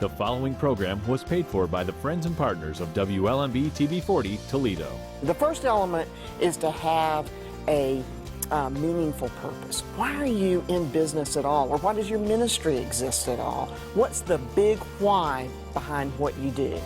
The following program was paid for by the friends and partners of WLMB-TV 40 Toledo. The first element is to have a meaningful purpose. Why are you in business at all? Or why does your ministry exist at all? What's the big why behind what you do?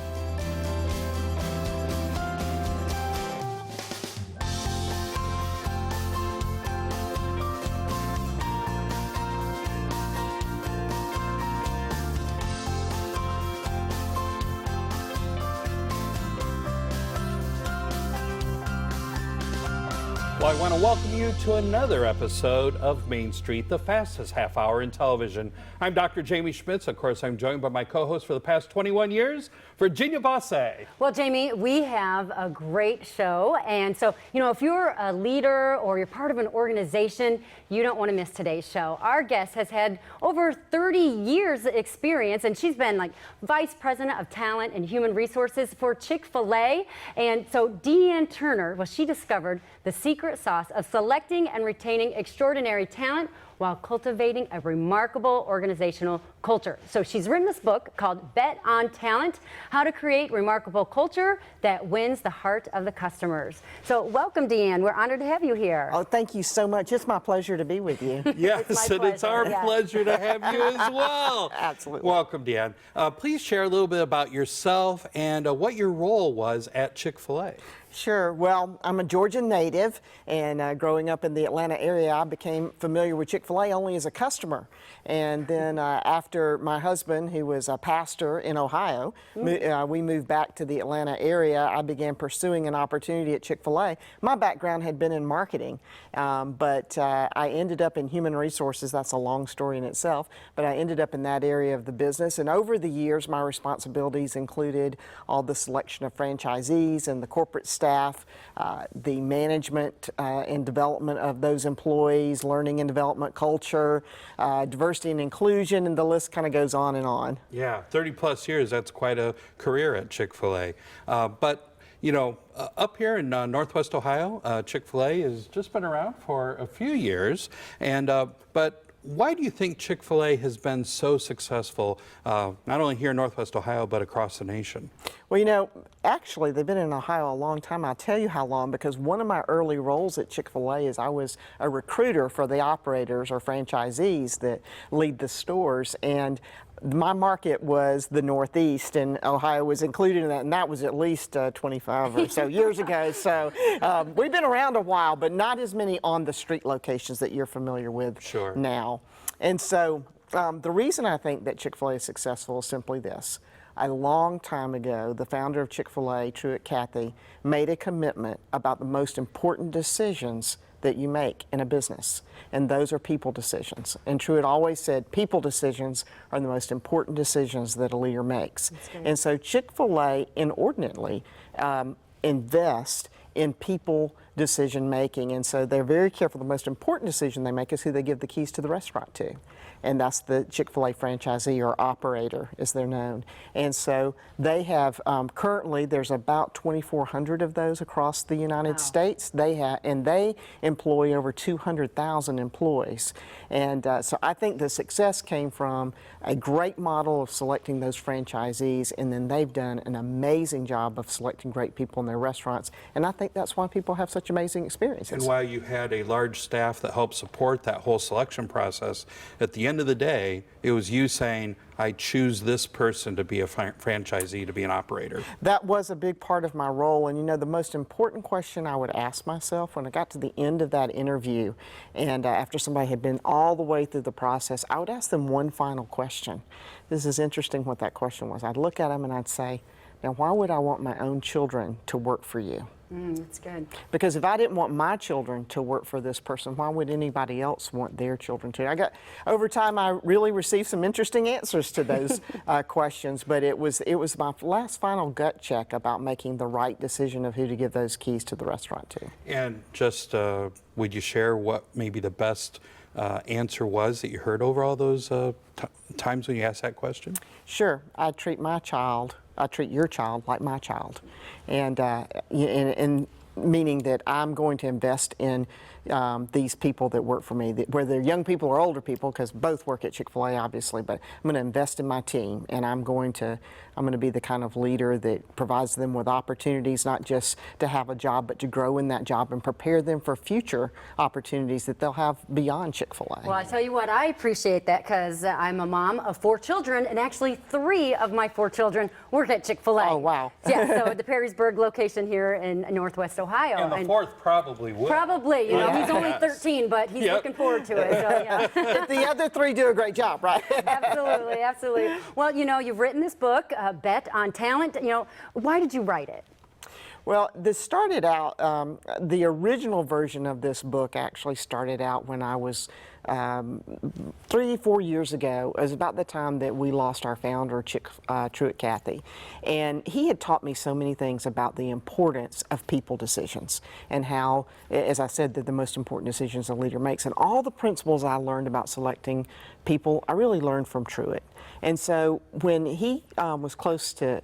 Well, I want to welcome you to another episode of Main Street, the fastest half hour in television. I'm Dr. Jamey Schmitz. Of course, I'm joined by my co-host for the past 21 years, Virginia Bossa. Well, Jamey, we have a great show. And so, you know, if you're a leader or you're part of an organization, you don't want to miss today's show. Our guest has had over 30 years experience, and she's been like Vice President of Talent and Human Resources for Chick-fil-A. And so Dee Ann Turner, well, she discovered the secret sauce of selecting and retaining extraordinary talent while cultivating a remarkable organizational culture. So she's written this book called Bet on Talent, How to Create Remarkable Culture That Wins the Heart of the Customers. So welcome, Dee Ann. We're honored to have you here. Oh, thank you so much. It's my pleasure to be with you. Yes, and it's our pleasure to have you as well. Absolutely. Welcome, Dee Ann. Please share a little bit about yourself and what your role was at Chick-fil-A. Sure. Well, I'm a Georgia native, and growing up in the Atlanta area, I became familiar with Chick-fil-A only as a customer. And then after my husband, who was a pastor in Ohio, we moved back to the Atlanta area, I began pursuing an opportunity at Chick-fil-A. My background had been in marketing, but I ended up in human resources. That's a long story in itself, but I ended up in that area of the business. And over the years, my responsibilities included all the selection of franchisees and the corporate staff, the management and development of those employees, learning and development culture, diversity and inclusion, and the list kind of goes on and on. Yeah, 30 plus years, that's quite a career at Chick-fil-A. But you know, up here in Northwest Ohio, Chick-fil-A has just been around for a few years, and but why do you think Chick-fil-A has been so successful, not only here in Northwest Ohio, but across the nation? Well, you know, actually, they've been in Ohio a long time. I'll tell you how long, because one of my early roles at Chick-fil-A is I was a recruiter for the operators or franchisees that lead the stores. And my market was the Northeast, and Ohio was included in that, and that was at least 25 or so years ago. So we've been around a while, but not as many on-the-street locations that you're familiar with now. And so the reason I think that Chick-fil-A is successful is simply this. A long time ago, the founder of Chick-fil-A, Truett Cathy, made a commitment about the most important decisions that you make in a business, and those are people decisions. And Truett always said people decisions are the most important decisions that a leader makes. And so Chick-fil-A inordinately invest in people decision making, and so they're very careful. The most important decision they make is who they give the keys to the restaurant to, and that's the Chick-fil-A franchisee or operator, as they're known. And so they have currently there's about 2,400 of those across the United States. They employ over 200,000 employees, and so I think the success came from a great model of selecting those franchisees, and then they've done an amazing job of selecting great people in their restaurants, and I think that's why people have such amazing experiences. And while you had a large staff that helped support that whole selection process, at the end of the day, it was you saying, I choose this person to be a franchisee, to be an operator. That was a big part of my role, and you know, the most important question I would ask myself when I got to the end of that interview, and after somebody had been all the way through the process, I would ask them one final question. This is interesting what that question was. I'd look at them and I'd say, now why would I want my own children to work for you? That's good. Because if I didn't want my children to work for this person, why would anybody else want their children to? Over time, I really received some interesting answers to those questions, but it was my last final gut check about making the right decision of who to give those keys to the restaurant to. And just, would you share what maybe the best answer was that you heard over all those times when you asked that question? Sure. I treat your child like my child, and meaning that I'm going to invest in these people that work for me, whether they're young people or older people, because both work at Chick-fil-A, obviously, but I'm going to invest in my team, and I'm going to be the kind of leader that provides them with opportunities, not just to have a job, but to grow in that job and prepare them for future opportunities that they'll have beyond Chick-fil-A. Well, I tell you what, I appreciate that because I'm a mom of 4 children, and actually 3 of my 4 children work at Chick-fil-A. Oh, wow. Yeah, so at the Perrysburg location here in Northwest Ohio. And the 4th probably would. Probably, you know, he's only 13, but he's looking forward to it. So, yeah. But the other 3 do a great job, right? Absolutely, absolutely. Well, you know, you've written this book, Bet on Talent. You know, why did you write it? Well, this started out, the original version of this book actually started out when I was 3-4 years ago. It was about the time that we lost our founder, Truett Cathy. And he had taught me so many things about the importance of people decisions and how, as I said, that the most important decisions a leader makes. And all the principles I learned about selecting people, I really learned from Truett. And so when he was close to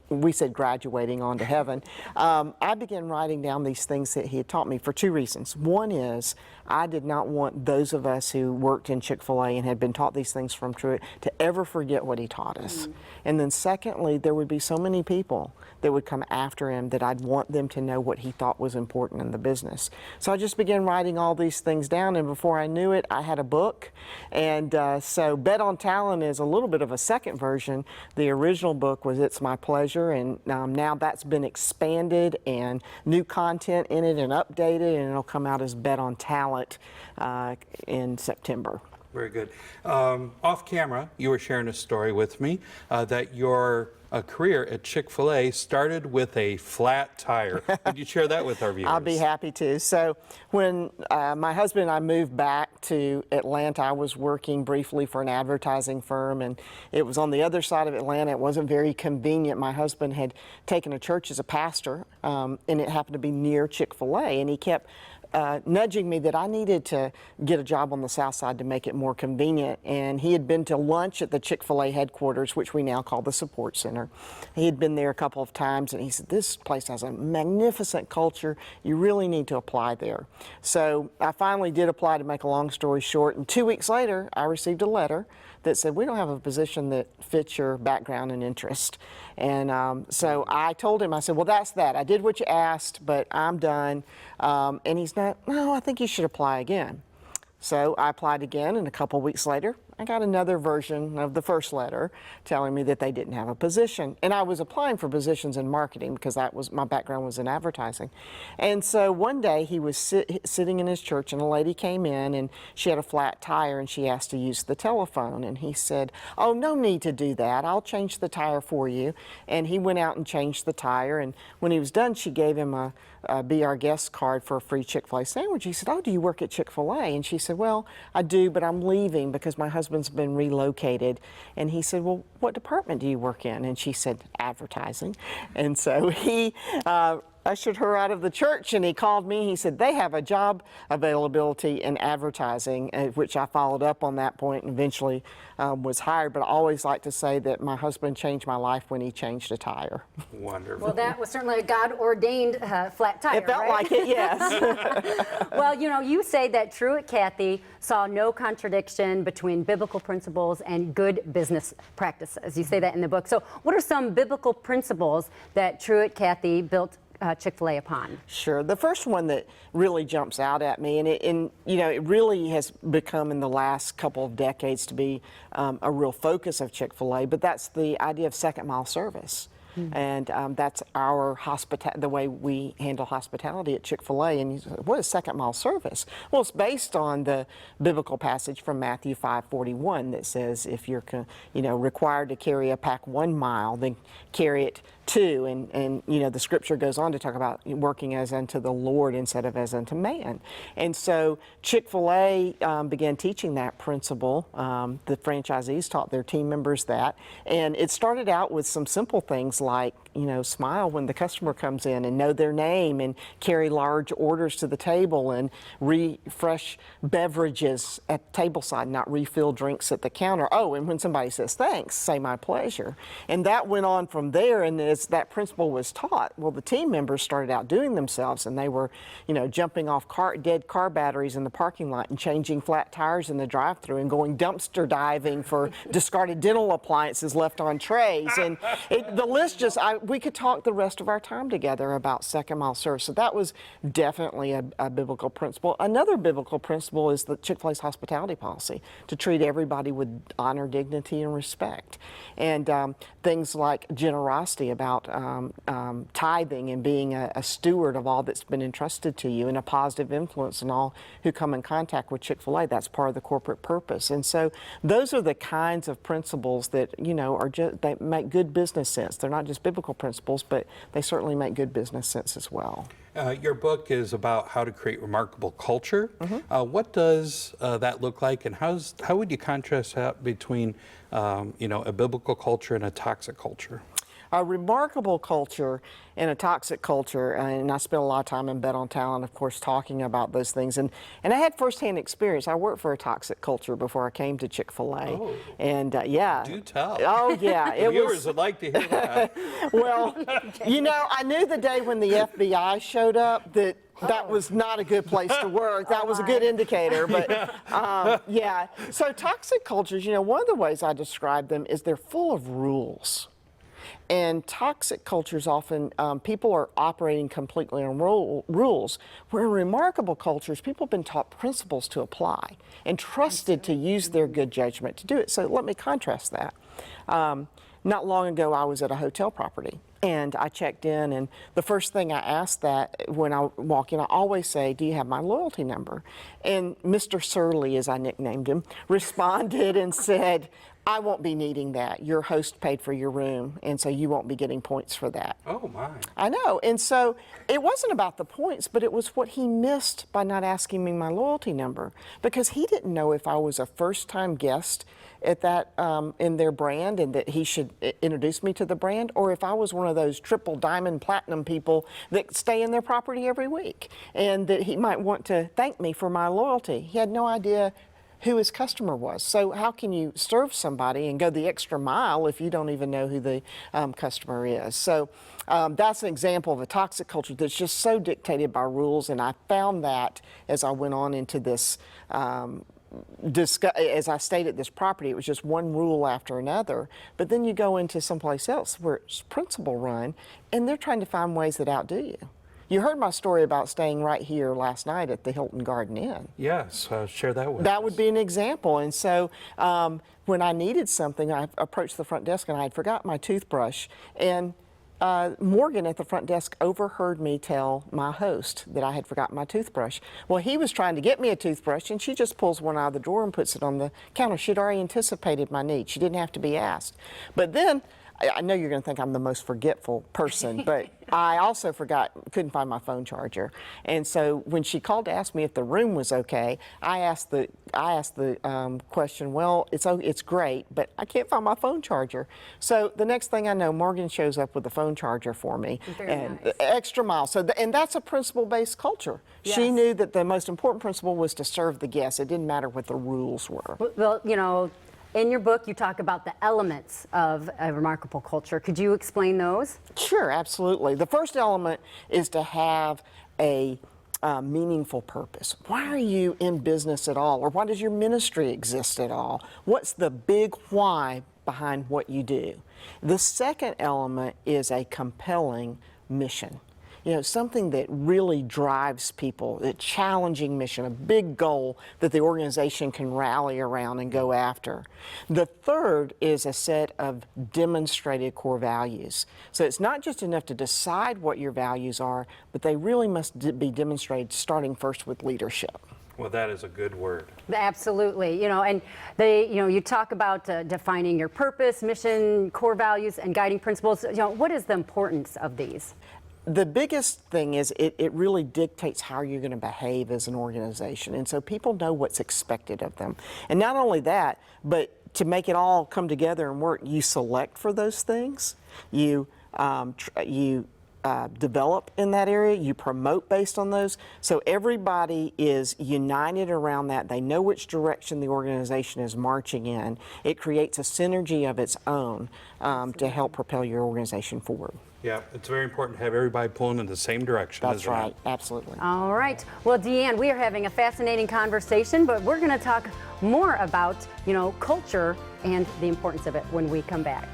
we said graduating on to heaven, I began writing down these things that he had taught me for 2 reasons. One is I did not want those of us who worked in Chick-fil-A and had been taught these things from Truett to ever forget what he taught us. And then secondly, there would be so many people that would come after him that I'd want them to know what he thought was important in the business. So I just began writing all these things down, and before I knew it, I had a book. And so Bet on Talent is a little bit of a second version. The original book was It's My Pleasure, and now that's been expanded and new content in it and updated, and it'll come out as Bet on Talent in September. Very good. Off camera, you were sharing a story with me that your career at Chick-fil-A started with a flat tire. Could you share that with our viewers? I'll be happy to. So when my husband and I moved back to Atlanta, I was working briefly for an advertising firm, and it was on the other side of Atlanta. It wasn't very convenient. My husband had taken a church as a pastor, and it happened to be near Chick-fil-A, and he kept nudging me that I needed to get a job on the south side to make it more convenient. And he had been to lunch at the Chick-fil-A headquarters, which we now call the support center. He had been there a couple of times, and he said, this place has a magnificent culture. You really need to apply there. So I finally did apply, to make a long story short, and 2 weeks later I received a letter that said, we don't have a position that fits your background and interest. And so I told him, I said, well, that's that. I did what you asked, but I'm done. And he's not, no, I think you should apply again. So I applied again, and a couple of weeks later, I got another version of the first letter telling me that they didn't have a position. And I was applying for positions in marketing because that was, my background was in advertising. And so one day he was sitting in his church, and a lady came in, and she had a flat tire, and she asked to use the telephone. And he said, oh, no need to do that. I'll change the tire for you. And he went out and changed the tire. And when he was done, she gave him a Be Our Guest card for a free Chick-fil-A sandwich. He said, oh, do you work at Chick-fil-A? And she said, well, I do, but I'm leaving because my husband's been relocated. And he said, well, what department do you work in? And she said, advertising. And so he ushered her out of the church, and he called me. He said, they have a job availability in advertising, which I followed up on that point and eventually was hired. But I always like to say that my husband changed my life when he changed a tire. Wonderful. Well, that was certainly a God-ordained flat tire, It felt right? like it, yes. Well, you know, you say that Truett Cathy saw no contradiction between biblical principles and good business practices. You say that in the book. So what are some biblical principles that Truett Cathy built Chick-fil-A upon? Sure. The first one that really jumps out at me, and you know, it really has become in the last couple of decades to be a real focus of Chick-fil-A, but that's the idea of second mile service. And that's our the way we handle hospitality at Chick-fil-A. And you say, what is second mile service? Well, it's based on the biblical passage from Matthew 5:41 that says if you're required to carry a pack 1 mile, then carry it 2. And you know, the scripture goes on to talk about working as unto the Lord instead of as unto man. And so Chick-fil-A began teaching that principle. The franchisees taught their team members that. And it started out with some simple things like, you know, smile when the customer comes in and know their name and carry large orders to the table and refresh beverages at the tableside, not refill drinks at the counter. Oh, and when somebody says thanks, say my pleasure. And that went on from there. And as that principle was taught, well, the team members started outdoing themselves, and they were, jumping off dead car batteries in the parking lot and changing flat tires in the drive-thru and going dumpster diving for discarded dental appliances left on trays. And the list we could talk the rest of our time together about second mile service. So that was definitely a biblical principle. Another biblical principle is the Chick-fil-A's hospitality policy, to treat everybody with honor, dignity, and respect. And things like generosity, about tithing and being a steward of all that's been entrusted to you, and a positive influence on all who come in contact with Chick-fil-A. That's part of the corporate purpose. And so those are the kinds of principles that, they make good business sense. They're not just biblical principles, but they certainly make good business sense as well. Your book is about how to create remarkable culture. What does that look like, and how would you contrast that between a biblical culture and a toxic culture? A remarkable culture and a toxic culture, and I spent a lot of time in Bet on Talent, of course, talking about those things. And I had firsthand experience. I worked for a toxic culture before I came to Chick-fil-A. Oh. And yeah. Do tell. Oh, yeah. The viewers would like to hear that. Well, I knew the day when the FBI showed up that was not a good place to work. That was a good indicator. But yeah. So toxic cultures, one of the ways I describe them is they're full of rules. And toxic cultures often, people are operating completely on rules, where in remarkable cultures, people have been taught principles to apply and trusted to use their good judgment to do it. So let me contrast that. Not long ago, I was at a hotel property, and I checked in, and the first thing I asked that when I walk in, I always say, do you have my loyalty number? And Mr. Surly, as I nicknamed him, responded and said, I won't be needing that. Your host paid for your room, and so you won't be getting points for that. Oh, my. I know. And so it wasn't about the points, but it was what he missed by not asking me my loyalty number, because he didn't know if I was a first-time guest at that in their brand and that he should introduce me to the brand, or if I was one of those triple diamond platinum people that stay in their property every week and that he might want to thank me for my loyalty. He had no idea who his customer was. So how can you serve somebody and go the extra mile if you don't even know who the customer is? So that's an example of a toxic culture that's just so dictated by rules, and I found that as I went on into this as I stayed at this property, it was just one rule after another. But then you go into someplace else where it's principle run, and they're trying to find ways that outdo you. You heard my story about staying right here last night at the Hilton Garden Inn. Yes, share that with us. That would be an example. And so when I needed something, I approached the front desk and I had forgotten my toothbrush. And Morgan at the front desk overheard me tell my host that I had forgotten my toothbrush. Well, he was trying to get me a toothbrush, and she just pulls one out of the drawer and puts it on the counter. She'd already anticipated my need. She didn't have to be asked. But then, I know you're going to think I'm the most forgetful person, but I also couldn't find my phone charger. And so when she called to ask me if the room was okay, I asked the question, well, it's great, but I can't find my phone charger. So the next thing I know, Morgan shows up with the phone charger for me. Very nice. Extra mile. So and that's a principle-based culture. Yes. She knew that the most important principle was to serve the guests. It didn't matter what the rules were. Well, in your book, you talk about the elements of a remarkable culture. Could you explain those? Sure, absolutely. The first element is to have a meaningful purpose. Why are you in business at all? Or why does your ministry exist at all? What's the big why behind what you do? The second element is a compelling mission. Something that really drives people, a challenging mission, a big goal that the organization can rally around and go after. The third is a set of demonstrated core values. So it's not just enough to decide what your values are, but they really must be demonstrated, starting first with leadership. Well, that is a good word. Absolutely. And you talk about defining your purpose, mission, core values, and guiding principles. What is the importance of these? The biggest thing is it really dictates how you're going to behave as an organization. And so people know what's expected of them. And not only that, but to make it all come together and work, you select for those things. You develop in that area, you promote based on those. So everybody is united around that. They know which direction the organization is marching in. It creates a synergy of its own to help propel your organization forward. Yeah, it's very important to have everybody pulling in the same direction. That's isn't it? right, absolutely. All right. Well, Dee Ann, we are having a fascinating conversation, but we're going to talk more about, culture and the importance of it when we come back.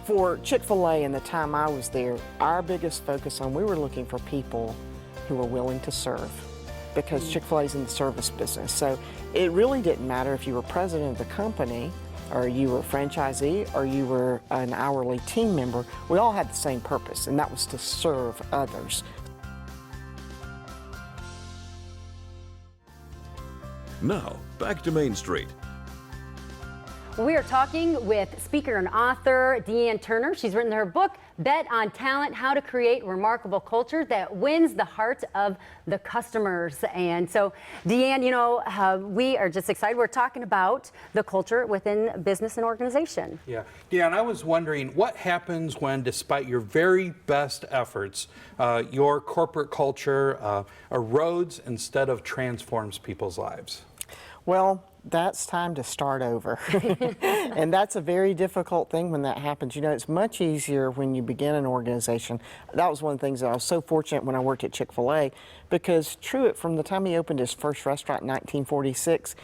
For Chick-fil-A and the time I was there, our biggest focus we were looking for people who were willing to serve, because Chick-fil-A is in the service business. So it really didn't matter if you were president of the company, or you were a franchisee, or you were an hourly team member. We all had the same purpose, and that was to serve others. Now, back to Main Street. We are talking with speaker and author Dee Ann Turner. She's written her book, Bet on Talent, How to Create Remarkable Culture That Wins the Heart of the Customers. And so, Dee Ann, we are just excited. We're talking about the culture within business and organization. Yeah, and I was wondering what happens when, despite your very best efforts, your corporate culture erodes instead of transforms people's lives? Well, that's time to start over. And that's a very difficult thing when that happens. It's much easier when you begin an organization. That was one of the things that I was so fortunate when I worked at Chick-fil-A, because Truett, from the time he opened his first restaurant in 1946,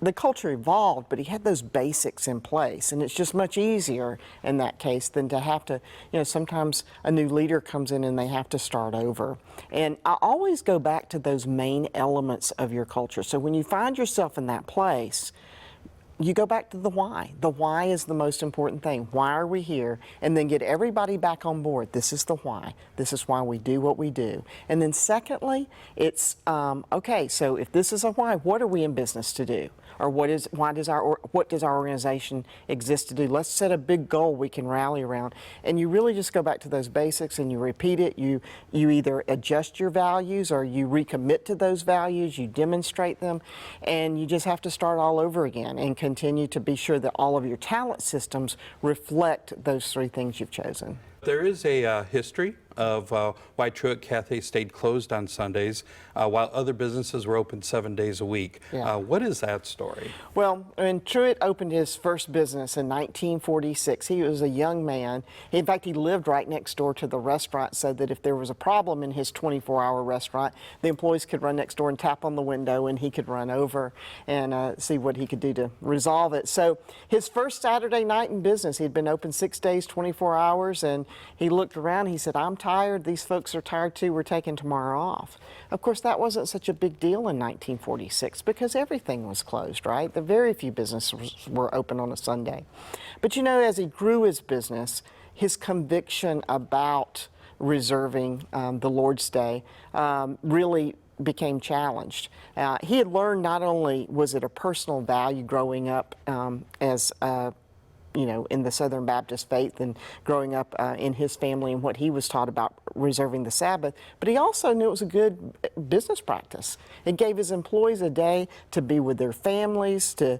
the culture evolved, but he had those basics in place, and it's just much easier in that case than to have to, sometimes a new leader comes in and they have to start over. And I always go back to those main elements of your culture. So when you find yourself in that place, you go back to the why. The why is the most important thing. Why are we here? And then get everybody back on board. This is the why. This is why we do what we do. And then secondly, it's, okay, so if this is a why, what are we in business to do? Or what does our organization exist to do? Let's set a big goal we can rally around. And you really just go back to those basics and you repeat it. You either adjust your values or you recommit to those values, you demonstrate them, and you just have to start all over again and continue to be sure that all of your talent systems reflect those three things you've chosen. There is a history of why Truett Cafe stayed closed on Sundays while other businesses were open 7 days a week. Yeah. What is that story? Well, when Truett opened his first business in 1946, he was a young man. In fact, he lived right next door to the restaurant, so that if there was a problem in his 24-hour restaurant, the employees could run next door and tap on the window, and he could run over and see what he could do to resolve it. So his first Saturday night in business, he'd been open 6 days, 24 hours, and he looked around. He said, "I'm tired. These folks are tired too. We're taking tomorrow off." Of course, that wasn't such a big deal in 1946 because everything was closed, right? The very few businesses were open on a Sunday. But as he grew his business, his conviction about reserving the Lord's Day really became challenged. He had learned not only was it a personal value growing up as in the Southern Baptist faith and growing up in his family and what he was taught about reserving the Sabbath, but he also knew it was a good business practice. It gave his employees a day to be with their families, to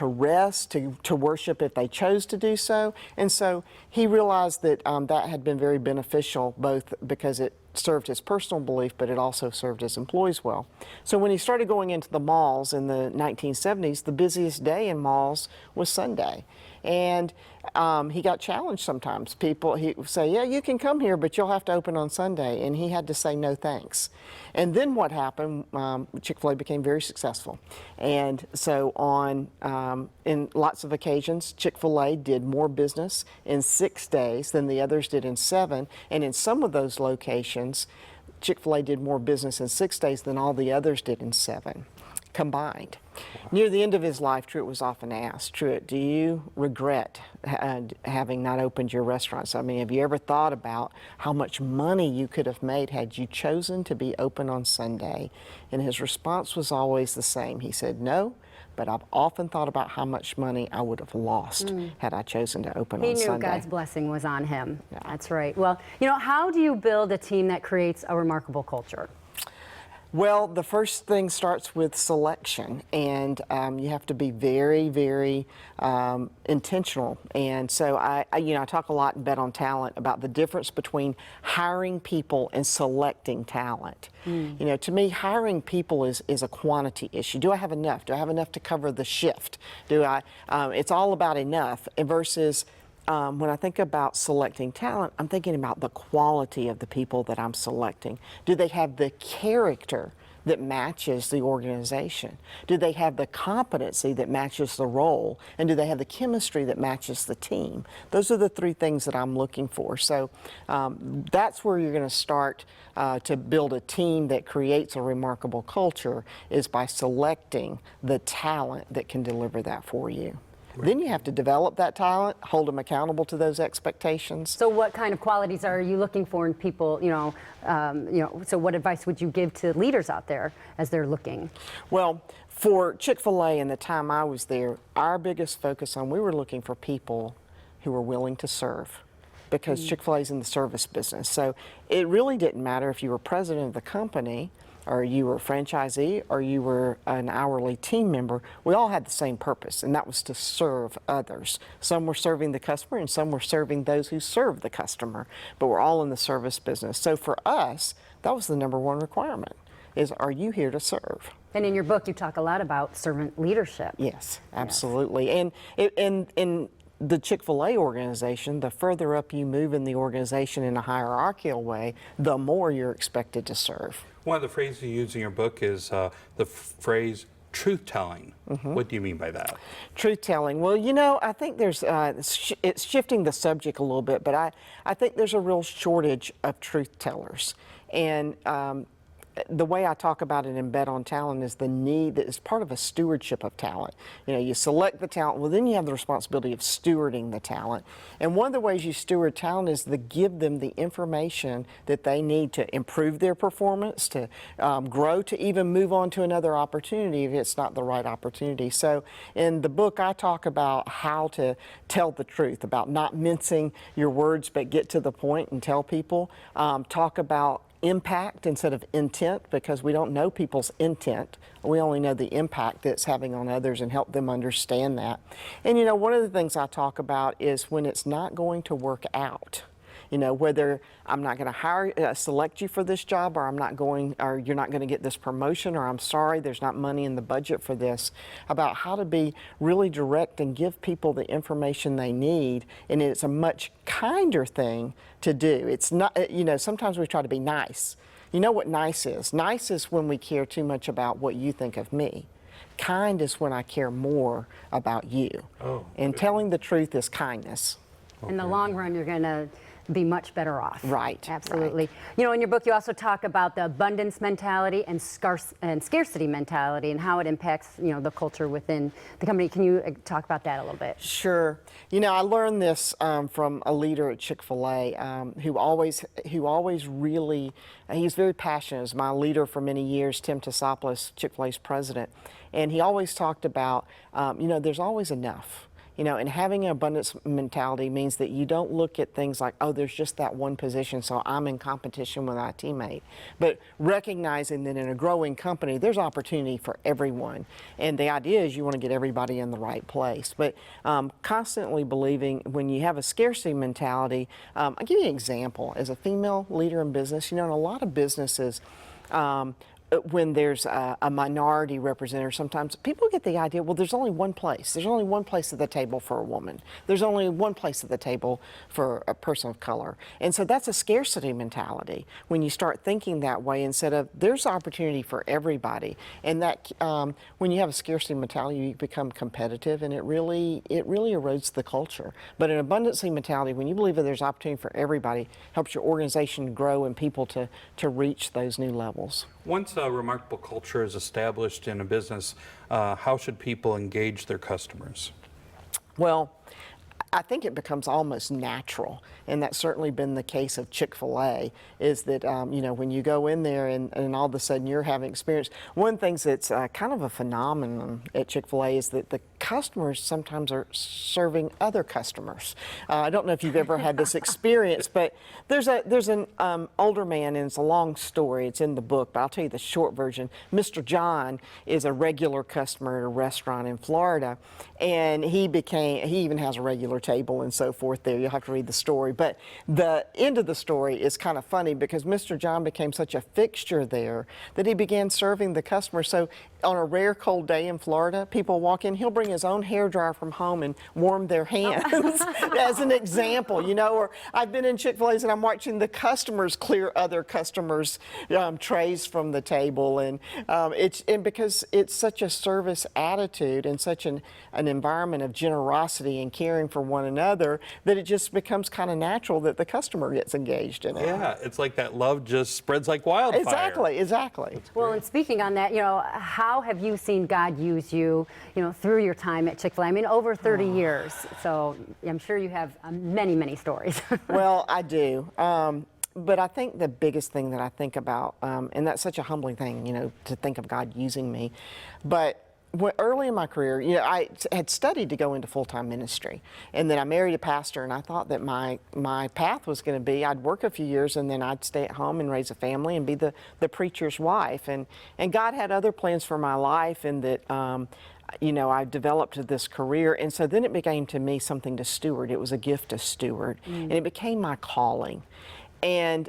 rest, to worship if they chose to do so. And so he realized that that had been very beneficial, both because it served his personal belief, but it also served his employees well. So when he started going into the malls in the 1970s, the busiest day in malls was Sunday. And he got challenged sometimes. He would say, "Yeah, you can come here, but you'll have to open on Sunday." And he had to say, "No, thanks." And then what happened, Chick-fil-A became very successful. And so in lots of occasions, Chick-fil-A did more business in 6 days than the others did in 7. And in some of those locations, Chick-fil-A did more business in 6 days than all the others did in 7 combined. Near the end of his life, Truett was often asked, "Truett, do you regret having not opened your restaurants? I mean, have you ever thought about how much money you could have made had you chosen to be open on Sunday?" And his response was always the same. He said, "No, but I've often thought about how much money I would have lost had I chosen to open on Sunday." He knew God's blessing was on him. Yeah. That's right. Well, how do you build a team that creates a remarkable culture? Well, the first thing starts with selection, and you have to be very, very intentional. And so I talk a lot in Bet on Talent about the difference between hiring people and selecting talent. To me, hiring people is a quantity issue. Do I have enough? Do I have enough to cover the shift? It's all about enough versus when I think about selecting talent, I'm thinking about the quality of the people that I'm selecting. Do they have the character that matches the organization? Do they have the competency that matches the role? And do they have the chemistry that matches the team? Those are the three things that I'm looking for. So that's where you're going to start to build a team that creates a remarkable culture, is by selecting the talent that can deliver that for you. Then you have to develop that talent, hold them accountable to those expectations. So what kind of qualities are you looking for in people, so what advice would you give to leaders out there as they're looking? Well, for Chick-fil-A and the time I was there, our biggest focus we were looking for people who were willing to serve, because Chick-fil-A is in the service business. So it really didn't matter if you were president of the company, or you were a franchisee, or you were an hourly team member. We all had the same purpose, and that was to serve others. Some were serving the customer, and some were serving those who serve the customer, but we're all in the service business. So for us, that was the number one requirement, is, are you here to serve? And in your book, you talk a lot about servant leadership. Yes, absolutely. Yes. And in the Chick-fil-A organization, the further up you move in the organization in a hierarchical way, the more you're expected to serve. One of the phrases you use in your book is the phrase truth-telling. What do you mean by that? Truth-telling. Well, I think there's, it's shifting the subject a little bit, but I think there's a real shortage of truth-tellers. And the way I talk about it in Bet on Talent is the need that is part of a stewardship of talent. You select the talent, well, then you have the responsibility of stewarding the talent. And one of the ways you steward talent is to give them the information that they need to improve their performance, to grow, to even move on to another opportunity if it's not the right opportunity. So in the book, I talk about how to tell the truth, about not mincing your words, but get to the point and tell people. Talk about impact instead of intent, because we don't know people's intent. We only know the impact that it's having on others, and help them understand that. And one of the things I talk about is when it's not going to work out. Whether I'm not going to select you for this job, or you're not going to get this promotion, or I'm sorry, there's not money in the budget for this. About how to be really direct and give people the information they need, and it's a much kinder thing to do. It's not, sometimes we try to be nice. You know what nice is? Nice is when we care too much about what you think of me. Kind is when I care more about you. And telling the truth is kindness. In the long run, you're going to be much better off. Right. Absolutely. Right. In your book, you also talk about the abundance mentality and scarcity mentality, and how it impacts, the culture within the company. Can you talk about that a little bit? Sure. I learned this from a leader at Chick-fil-A who always really, he's very passionate. He was my leader for many years, Tim Tasopoulos, Chick-fil-A's president. And he always talked about, there's always enough. And having an abundance mentality means that you don't look at things like, oh, there's just that one position, so I'm in competition with my teammate. But recognizing that in a growing company, there's opportunity for everyone. And the idea is you want to get everybody in the right place. But constantly believing when you have a scarcity mentality, I'll give you an example. As a female leader in business, in a lot of businesses, when there's a minority representative, sometimes people get the idea, well, there's only one place. There's only one place at the table for a woman. There's only one place at the table for a person of color. And so that's a scarcity mentality when you start thinking that way instead of there's opportunity for everybody. And that when you have a scarcity mentality, you become competitive, and it really erodes the culture. But an abundance mentality, when you believe that there's opportunity for everybody, helps your organization grow and people to reach those new levels. Once a remarkable culture is established in a business, how should people engage their customers? Well, I think it becomes almost natural, and that's certainly been the case of Chick-fil-A, is that, you know, when you go in there and all of a sudden you're having experience. One of the things that's kind of a phenomenon at Chick-fil-A is that the customers sometimes are serving other customers. I don't know if you've ever had this experience, but there's an older man, and it's a long story. It's in the book, but I'll tell you the short version. Mr. John is a regular customer at a restaurant in Florida, and he even has a regular table and so forth there. You'll have to read the story. But the end of the story is kind of funny because Mr. John became such a fixture there that he began serving the customers. So on a rare cold day in Florida, people walk in, he'll bring his own hairdryer from home and warm their hands as an example, you know. Or I've been in Chick-fil-A's and I'm watching the customers clear other customers' trays from the table. And because it's such a service attitude and such an environment of generosity and caring for one another, that it just becomes kind of natural that the customer gets engaged in it. Yeah, it's like that love just spreads like wildfire. Exactly. Well, and speaking on that, you know, how have you seen God use you, you know, through your time at Chick-fil-A? I mean, over 30 years. So I'm sure you have many, many stories. Well, I do. But I think the biggest thing that I think about, and that's such a humbling thing, you know, to think of God using me, but early in my career, you know, I had studied to go into full-time ministry, and then I married a pastor, and I thought that my path was going to be I'd work a few years, and then I'd stay at home and raise a family and be the preacher's wife, and God had other plans for my life, and that you know, I developed this career, and so then it became to me something to steward. It was a gift to steward, and it became my calling. And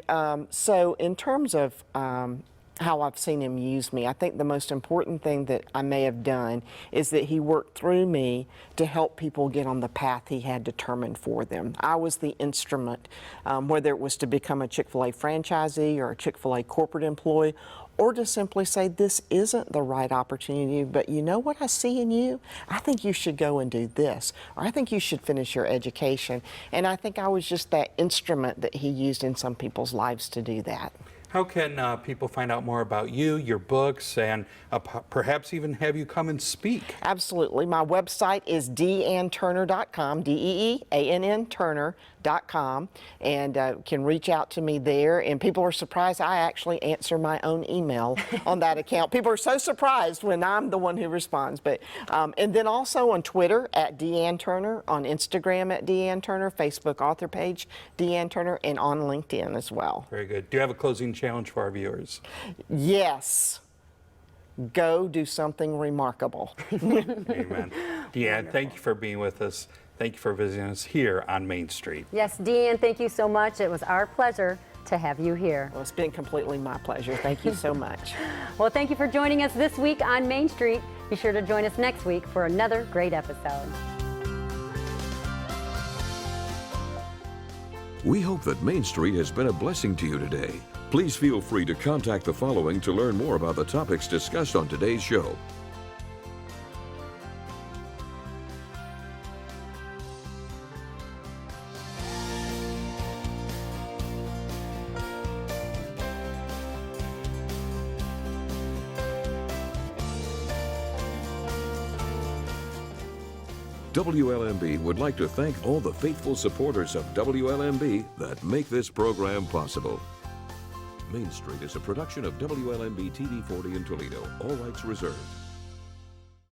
so in terms of how I've seen him use me, I think the most important thing that I may have done is that he worked through me to help people get on the path he had determined for them. I was the instrument, whether it was to become a Chick-fil-A franchisee or a Chick-fil-A corporate employee, or to simply say, this isn't the right opportunity, but you know what I see in you? I think you should go and do this, or I think you should finish your education. And I think I was just that instrument that he used in some people's lives to do that. How can people find out more about you, your books, and perhaps even have you come and speak? Absolutely. My website is deeannturner.com, D-E-E-A-N-N Turner.com, and can reach out to me there. And people are surprised I actually answer my own email on that account. People are so surprised when I'm the one who responds. But and then also on Twitter at Dee Ann Turner, on Instagram at Dee Ann Turner, Facebook author page Dee Ann Turner, and on LinkedIn as well. Very good. Do you have a closing challenge for our viewers? Yes. Go do something remarkable. Amen. Dee Ann, thank you for being with us. Thank you for visiting us here on Main Street. Yes, Dee Ann, thank you so much. It was our pleasure to have you here. Well, it's been completely my pleasure. Thank you so much. Well, thank you for joining us this week on Main Street. Be sure to join us next week for another great episode. We hope that Main Street has been a blessing to you today. Please feel free to contact the following to learn more about the topics discussed on today's show. WLMB would like to thank all the faithful supporters of WLMB that make this program possible. Main Street is a production of WLMB-TV 40 in Toledo. All rights reserved.